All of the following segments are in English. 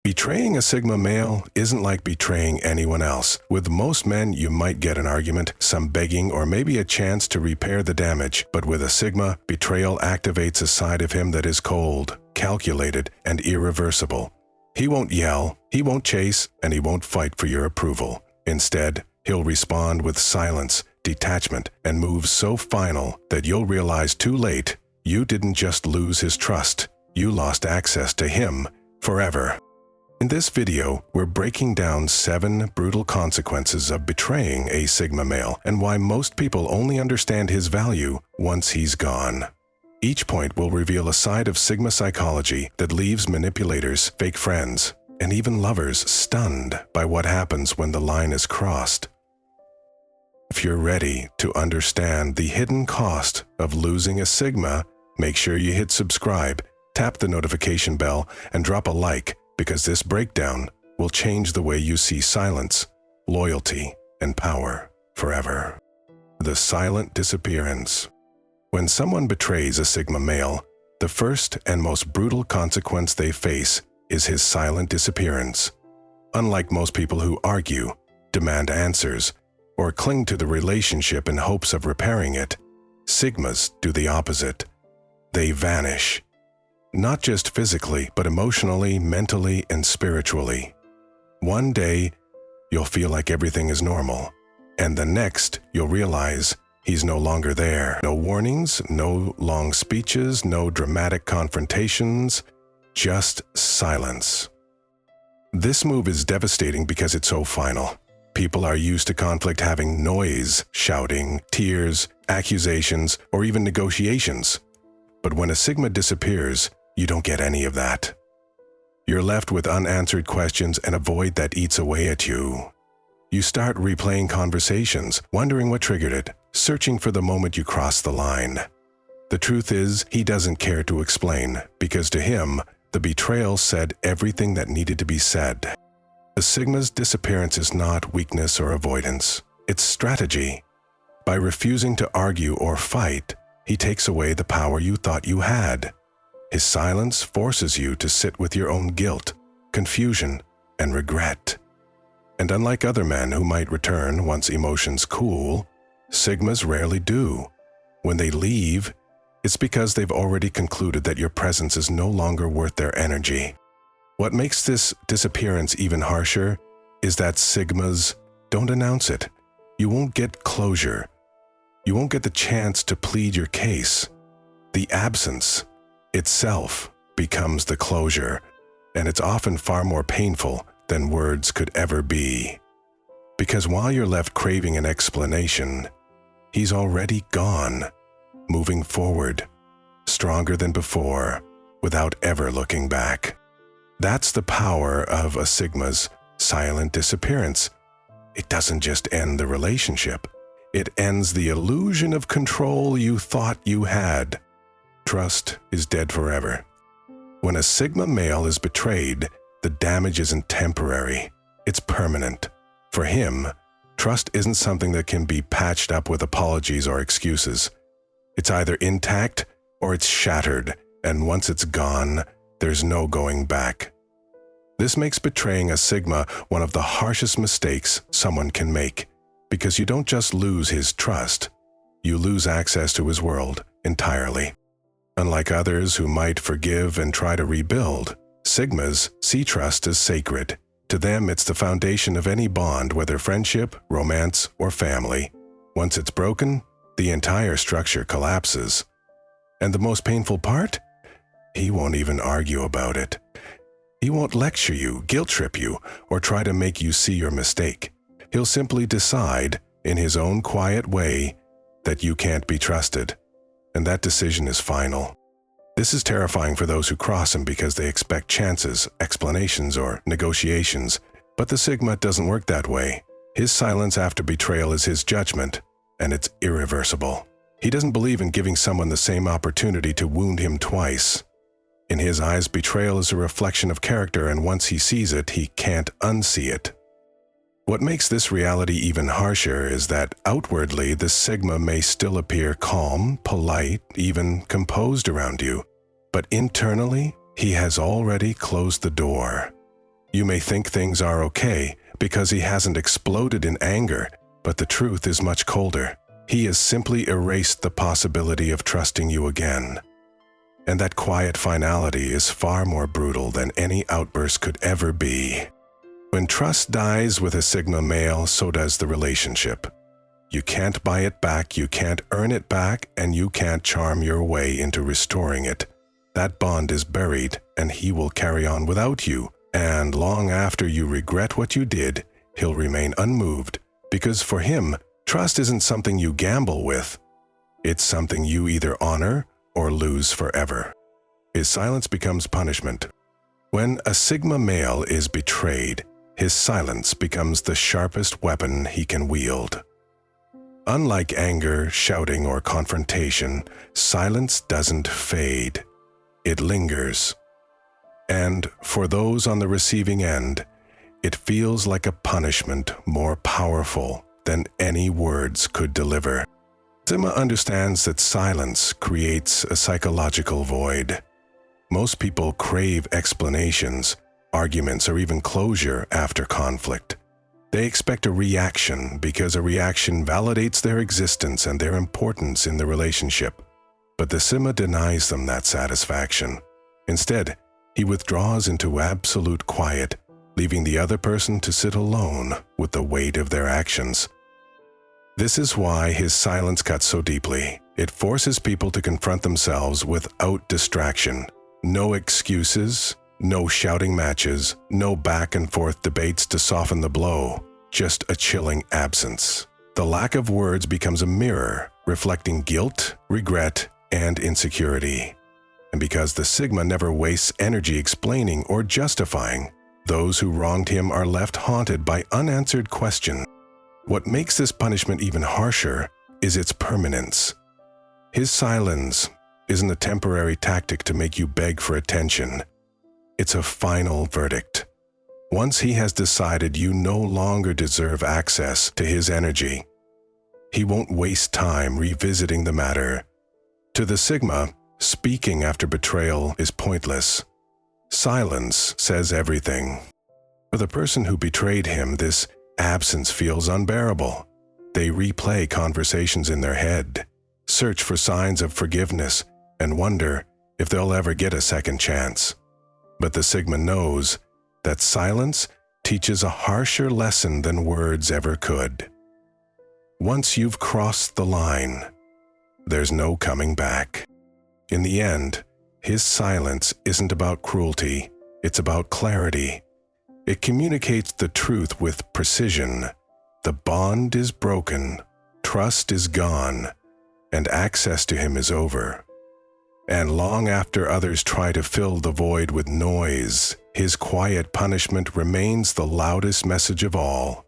Betraying a Sigma male isn't like betraying anyone else. With most men, you might get an argument, some begging, or maybe a chance to repair the damage. But with a Sigma, betrayal activates a side of him that is cold, calculated, and irreversible. He won't yell, he won't chase, and he won't fight for your approval. Instead, he'll respond with silence, detachment, and moves so final that you'll realize too late you didn't just lose his trust, you lost access to him forever. In this video, we're breaking down 7 brutal consequences of betraying a Sigma male and why most people only understand his value once he's gone. Each point will reveal a side of Sigma psychology that leaves manipulators, fake friends, and even lovers stunned by what happens when the line is crossed. If you're ready to understand the hidden cost of losing a Sigma, make sure you hit subscribe, tap the notification bell, and drop a like, because this breakdown will change the way you see silence, loyalty, and power forever. The silent disappearance. When someone betrays a Sigma male, the first and most brutal consequence they face is his silent disappearance. Unlike most people who argue, demand answers, or cling to the relationship in hopes of repairing it, Sigmas do the opposite. They vanish. Not just physically, but emotionally, mentally, and spiritually. One day, you'll feel like everything is normal, and the next, you'll realize he's no longer there. No warnings, no long speeches, no dramatic confrontations, just silence. This move is devastating because it's so final. People are used to conflict having noise, shouting, tears, accusations, or even negotiations. But when a Sigma disappears, you don't get any of that. You're left with unanswered questions and a void that eats away at you. You start replaying conversations, wondering what triggered it, searching for the moment you crossed the line. The truth is, he doesn't care to explain, because to him, the betrayal said everything that needed to be said. The Sigma's disappearance is not weakness or avoidance, it's strategy. By refusing to argue or fight, he takes away the power you thought you had. His silence forces you to sit with your own guilt, confusion, and regret. And unlike other men who might return once emotions cool, Sigmas rarely do. When they leave, it's because they've already concluded that your presence is no longer worth their energy. What makes this disappearance even harsher is that Sigmas don't announce it. You won't get closure. You won't get the chance to plead your case. The absence itself becomes the closure, and it's often far more painful than words could ever be. Because while you're left craving an explanation, he's already gone, moving forward, stronger than before, without ever looking back. That's the power of a Sigma's silent disappearance. It doesn't just end the relationship. It ends the illusion of control you thought you had. Trust is dead forever. When a Sigma male is betrayed, the damage isn't temporary, it's permanent. For him, trust isn't something that can be patched up with apologies or excuses. It's either intact or it's shattered, and once it's gone, there's no going back. This makes betraying a Sigma one of the harshest mistakes someone can make, because you don't just lose his trust, you lose access to his world entirely. Unlike others who might forgive and try to rebuild, Sigmas see trust as sacred. To them, it's the foundation of any bond, whether friendship, romance, or family. Once it's broken, the entire structure collapses. And the most painful part? He won't even argue about it. He won't lecture you, guilt-trip you, or try to make you see your mistake. He'll simply decide, in his own quiet way, that you can't be trusted. And that decision is final. This is terrifying for those who cross him because they expect chances, explanations, or negotiations. But the Sigma doesn't work that way. His silence after betrayal is his judgment, and it's irreversible. He doesn't believe in giving someone the same opportunity to wound him twice. In his eyes, betrayal is a reflection of character, and once he sees it, he can't unsee it. What makes this reality even harsher is that outwardly the Sigma may still appear calm, polite, even composed around you, but internally he has already closed the door. You may think things are okay because he hasn't exploded in anger, but the truth is much colder. He has simply erased the possibility of trusting you again. And that quiet finality is far more brutal than any outburst could ever be. When trust dies with a Sigma male, so does the relationship. You can't buy it back, you can't earn it back, and you can't charm your way into restoring it. That bond is buried, and he will carry on without you. And long after you regret what you did, he'll remain unmoved, because for him, trust isn't something you gamble with. It's something you either honor or lose forever. His silence becomes punishment. When a Sigma male is betrayed, his silence becomes the sharpest weapon he can wield. Unlike anger, shouting, or confrontation, silence doesn't fade. It lingers. And for those on the receiving end, it feels like a punishment more powerful than any words could deliver. Sigma understands that silence creates a psychological void. Most people crave explanations, arguments, or even closure after conflict. They expect a reaction because a reaction validates their existence and their importance in the relationship. But the Sigma denies them that satisfaction. Instead, he withdraws into absolute quiet, leaving the other person to sit alone with the weight of their actions. This is why his silence cuts so deeply. It forces people to confront themselves without distraction. No excuses, no shouting matches, no back and forth debates to soften the blow, just a chilling absence. The lack of words becomes a mirror, reflecting guilt, regret, and insecurity. And because the Sigma never wastes energy explaining or justifying, those who wronged him are left haunted by unanswered questions. What makes this punishment even harsher is its permanence. His silence isn't a temporary tactic to make you beg for attention. It's a final verdict. Once he has decided you no longer deserve access to his energy, he won't waste time revisiting the matter. To the Sigma, speaking after betrayal is pointless. Silence says everything. For the person who betrayed him, this absence feels unbearable. They replay conversations in their head, search for signs of forgiveness, and wonder if they'll ever get a second chance. But the Sigma knows that silence teaches a harsher lesson than words ever could. Once you've crossed the line, there's no coming back. In the end, his silence isn't about cruelty, it's about clarity. It communicates the truth with precision. The bond is broken, trust is gone, and access to him is over. And long after others try to fill the void with noise, his quiet punishment remains the loudest message of all.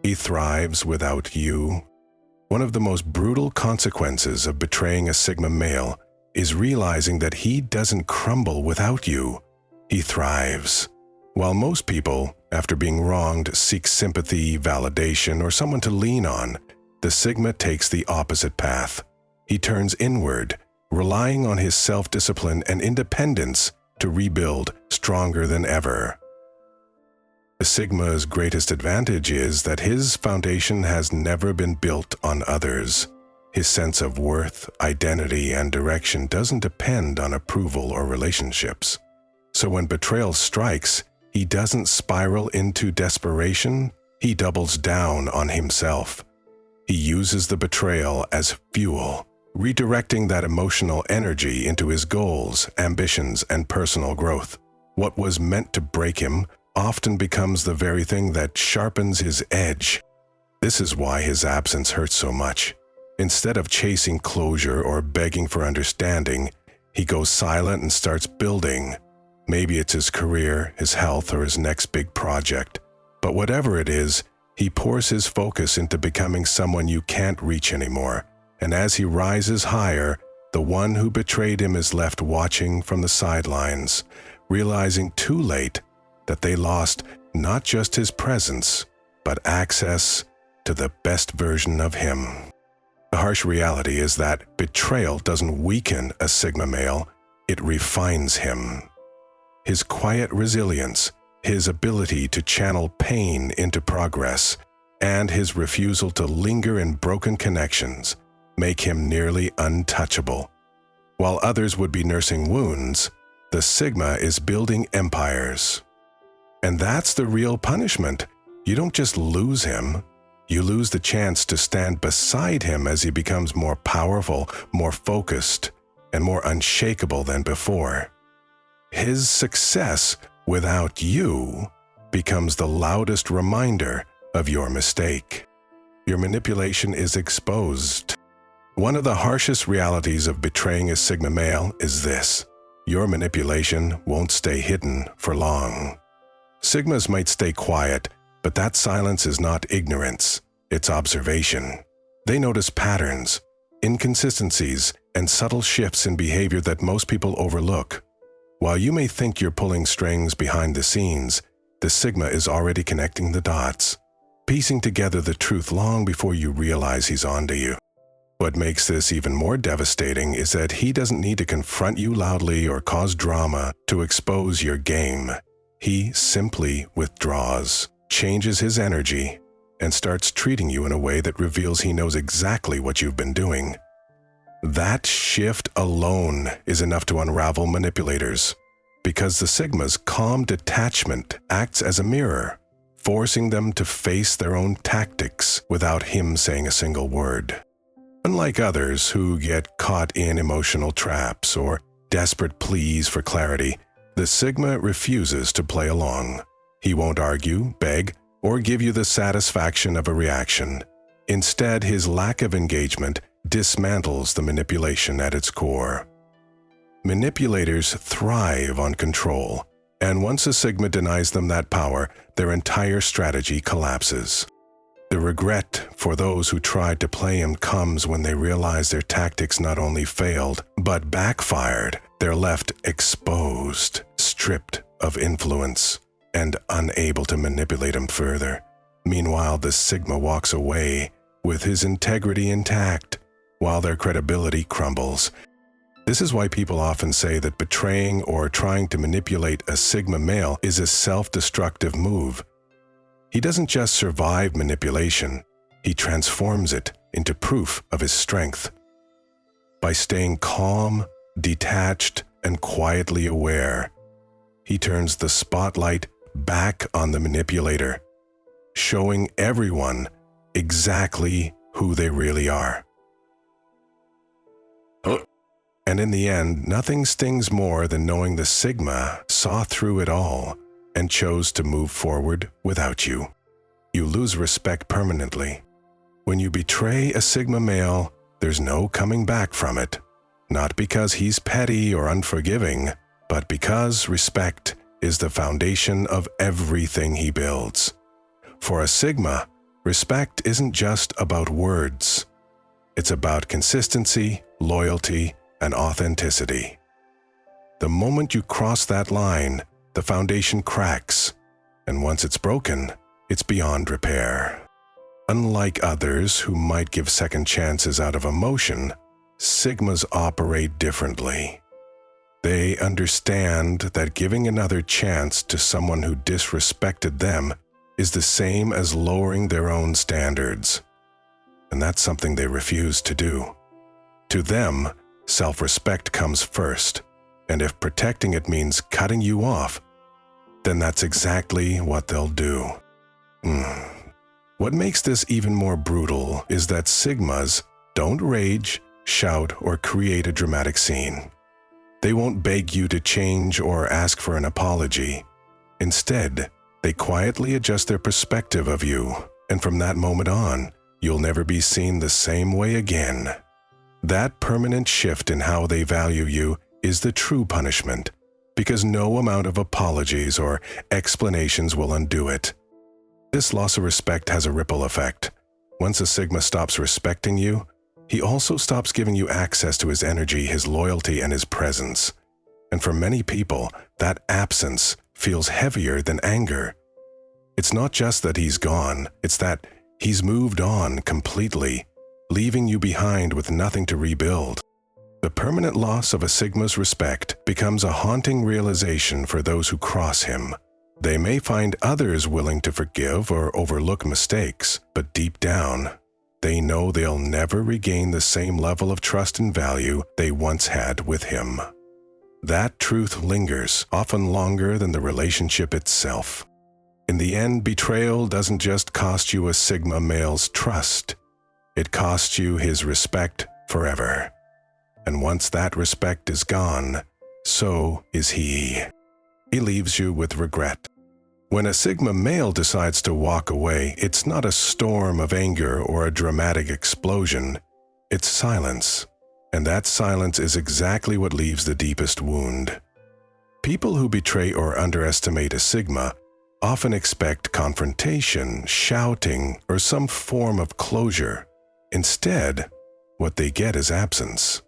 He thrives without you. One of the most brutal consequences of betraying a Sigma male is realizing that he doesn't crumble without you. He thrives. While most people, after being wronged, seek sympathy, validation, or someone to lean on, the Sigma takes the opposite path. He turns inward, relying on his self-discipline and independence to rebuild stronger than ever. The Sigma's greatest advantage is that his foundation has never been built on others. His sense of worth, identity, and direction doesn't depend on approval or relationships. So when betrayal strikes, he doesn't spiral into desperation, he doubles down on himself. He uses the betrayal as fuel, redirecting that emotional energy into his goals, ambitions, and personal growth. What was meant to break him often becomes the very thing that sharpens his edge. This is why his absence hurts so much. Instead of chasing closure or begging for understanding, he goes silent and starts building. Maybe it's his career, his health, or his next big project. But whatever it is, he pours his focus into becoming someone you can't reach anymore. And as he rises higher, the one who betrayed him is left watching from the sidelines, realizing too late that they lost not just his presence, but access to the best version of him. The harsh reality is that betrayal doesn't weaken a Sigma male, it refines him. His quiet resilience, his ability to channel pain into progress, and his refusal to linger in broken connections make him nearly untouchable. While others would be nursing wounds, the Sigma is building empires. And that's the real punishment. You don't just lose him, you lose the chance to stand beside him as he becomes more powerful, more focused, and more unshakable than before. His success without you becomes the loudest reminder of your mistake. Your manipulation is exposed. One of the harshest realities of betraying a Sigma male is this: your manipulation won't stay hidden for long. Sigmas might stay quiet, but that silence is not ignorance, it's observation. They notice patterns, inconsistencies, and subtle shifts in behavior that most people overlook. While you may think you're pulling strings behind the scenes, the Sigma is already connecting the dots, piecing together the truth long before you realize he's onto you. What makes this even more devastating is that he doesn't need to confront you loudly or cause drama to expose your game. He simply withdraws, changes his energy, and starts treating you in a way that reveals he knows exactly what you've been doing. That shift alone is enough to unravel manipulators, because the Sigma's calm detachment acts as a mirror, forcing them to face their own tactics without him saying a single word. Unlike others who get caught in emotional traps or desperate pleas for clarity, the Sigma refuses to play along. He won't argue, beg, or give you the satisfaction of a reaction. Instead, his lack of engagement dismantles the manipulation at its core. Manipulators thrive on control, and once a Sigma denies them that power, their entire strategy collapses. The regret for those who tried to play him comes when they realize their tactics not only failed, but backfired. They're left exposed, stripped of influence, and unable to manipulate him further. Meanwhile, the Sigma walks away with his integrity intact, while their credibility crumbles. This is why people often say that betraying or trying to manipulate a Sigma male is a self-destructive move. He doesn't just survive manipulation, he transforms it into proof of his strength. By staying calm, detached, and quietly aware, he turns the spotlight back on the manipulator, showing everyone exactly who they really are. And in the end, nothing stings more than knowing the Sigma saw through it all and chose to move forward without you. You lose respect permanently. When you betray a Sigma male, there's no coming back from it. Not because he's petty or unforgiving, but because respect is the foundation of everything he builds. For a Sigma, respect isn't just about words. It's about consistency, loyalty, and authenticity. The moment you cross that line, the foundation cracks, and once it's broken, it's beyond repair. Unlike others who might give second chances out of emotion, Sigmas operate differently. They understand that giving another chance to someone who disrespected them is the same as lowering their own standards. And that's something they refuse to do. To them, self-respect comes first, and if protecting it means cutting you off, then that's exactly what they'll do. What makes this even more brutal is that Sigmas don't rage, shout, or create a dramatic scene. They won't beg you to change or ask for an apology. Instead, they quietly adjust their perspective of you, and from that moment on, you'll never be seen the same way again. That permanent shift in how they value you is the true punishment, because no amount of apologies or explanations will undo it. This loss of respect has a ripple effect. Once a Sigma stops respecting you, he also stops giving you access to his energy, his loyalty, and his presence. And for many people, that absence feels heavier than anger. It's not just that he's gone, it's that he's moved on completely, leaving you behind with nothing to rebuild. The permanent loss of a Sigma's respect becomes a haunting realization for those who cross him. They may find others willing to forgive or overlook mistakes, but deep down, they know they'll never regain the same level of trust and value they once had with him. That truth lingers, often longer than the relationship itself. In the end, betrayal doesn't just cost you a Sigma male's trust. It costs you his respect forever. And once that respect is gone, so is he. He leaves you with regret. When a Sigma male decides to walk away, it's not a storm of anger or a dramatic explosion. It's silence. And that silence is exactly what leaves the deepest wound. People who betray or underestimate a Sigma often expect confrontation, shouting, or some form of closure. Instead, what they get is absence.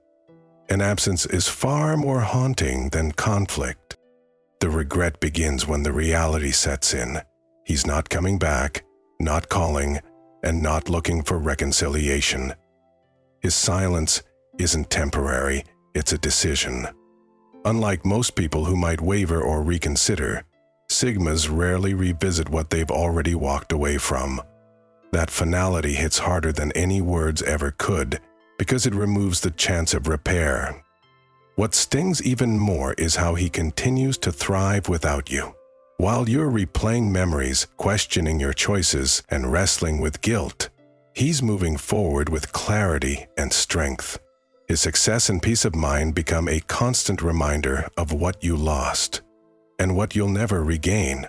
And absence is far more haunting than conflict. The regret begins when the reality sets in. He's not coming back, not calling, and not looking for reconciliation. His silence isn't temporary, it's a decision. Unlike most people who might waver or reconsider, Sigmas rarely revisit what they've already walked away from. That finality hits harder than any words ever could because it removes the chance of repair. What stings even more is how he continues to thrive without you. While you're replaying memories, questioning your choices, and wrestling with guilt, he's moving forward with clarity and strength. His success and peace of mind become a constant reminder of what you lost and what you'll never regain.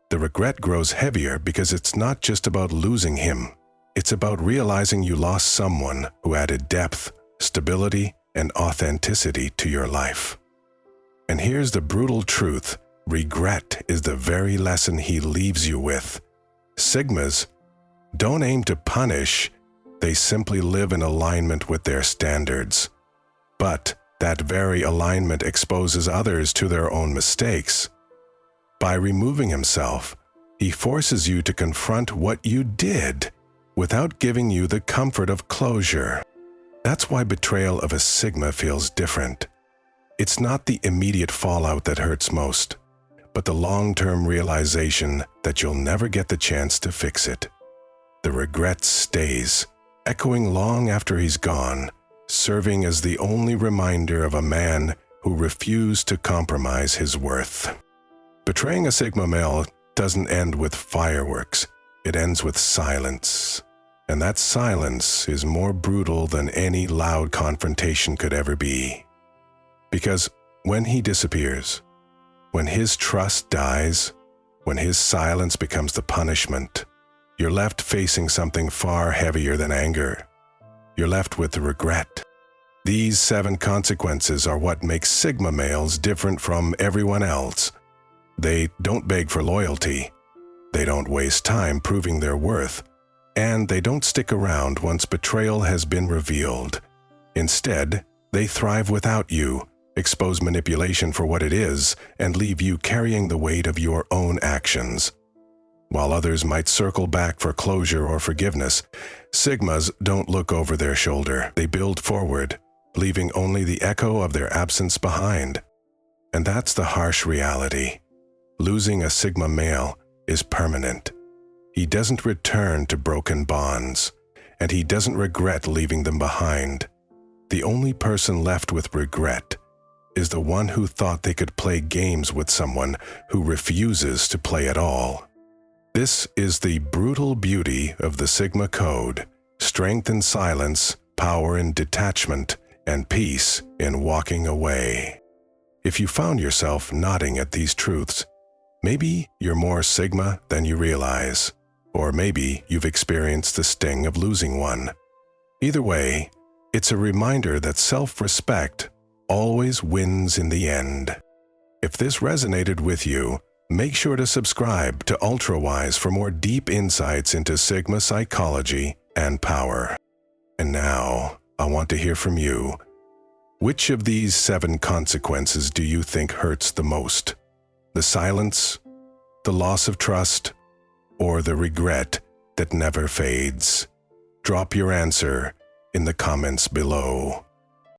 The regret grows heavier because it's not just about losing him. It's about realizing you lost someone who added depth, stability, and authenticity to your life. And here's the brutal truth. Regret is the very lesson he leaves you with. Sigmas don't aim to punish, they simply live in alignment with their standards. But that very alignment exposes others to their own mistakes. By removing himself, he forces you to confront what you did without giving you the comfort of closure. That's why betrayal of a Sigma feels different. It's not the immediate fallout that hurts most, but the long-term realization that you'll never get the chance to fix it. The regret stays, echoing long after he's gone, serving as the only reminder of a man who refused to compromise his worth. Betraying a Sigma male doesn't end with fireworks, it ends with silence. And that silence is more brutal than any loud confrontation could ever be. Because when he disappears, when his trust dies, when his silence becomes the punishment, you're left facing something far heavier than anger. You're left with regret. These 7 consequences are what makes Sigma males different from everyone else. They don't beg for loyalty. They don't waste time proving their worth. And they don't stick around once betrayal has been revealed. Instead, they thrive without you, expose manipulation for what it is, and leave you carrying the weight of your own actions. While others might circle back for closure or forgiveness, Sigmas don't look over their shoulder. They build forward, leaving only the echo of their absence behind. And that's the harsh reality. Losing a Sigma male is permanent. He doesn't return to broken bonds, and he doesn't regret leaving them behind. The only person left with regret is the one who thought they could play games with someone who refuses to play at all. This is the brutal beauty of the Sigma Code: strength in silence, power in detachment, and peace in walking away. If you found yourself nodding at these truths, maybe you're more Sigma than you realize. Or maybe you've experienced the sting of losing one. Either way, it's a reminder that self-respect always wins in the end. If this resonated with you, make sure to subscribe to UltraWise for more deep insights into Sigma psychology and power. And now, I want to hear from you. Which of these 7 consequences do you think hurts the most? The silence, the loss of trust, or the regret that never fades? Drop your answer in the comments below.